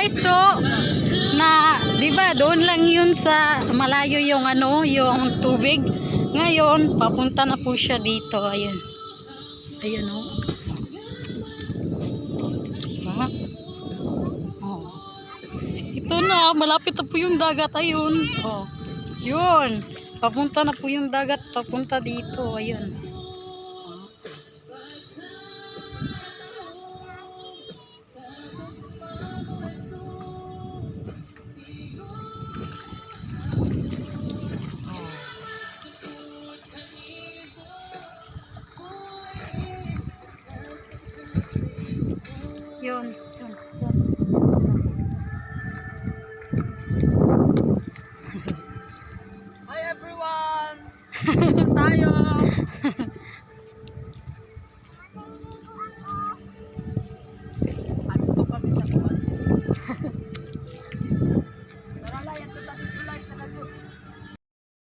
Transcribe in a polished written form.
guys, so na 'di ba doon lang yun sa malayo yung yung tubig. Ngayon papunta na po siya dito. Ayun. Ayun oh. Diba? Oh. Ito na, malapit na po yung dagat. Ayun. Oh. Yun. Papunta na po yung dagat, papunta dito. Ayun.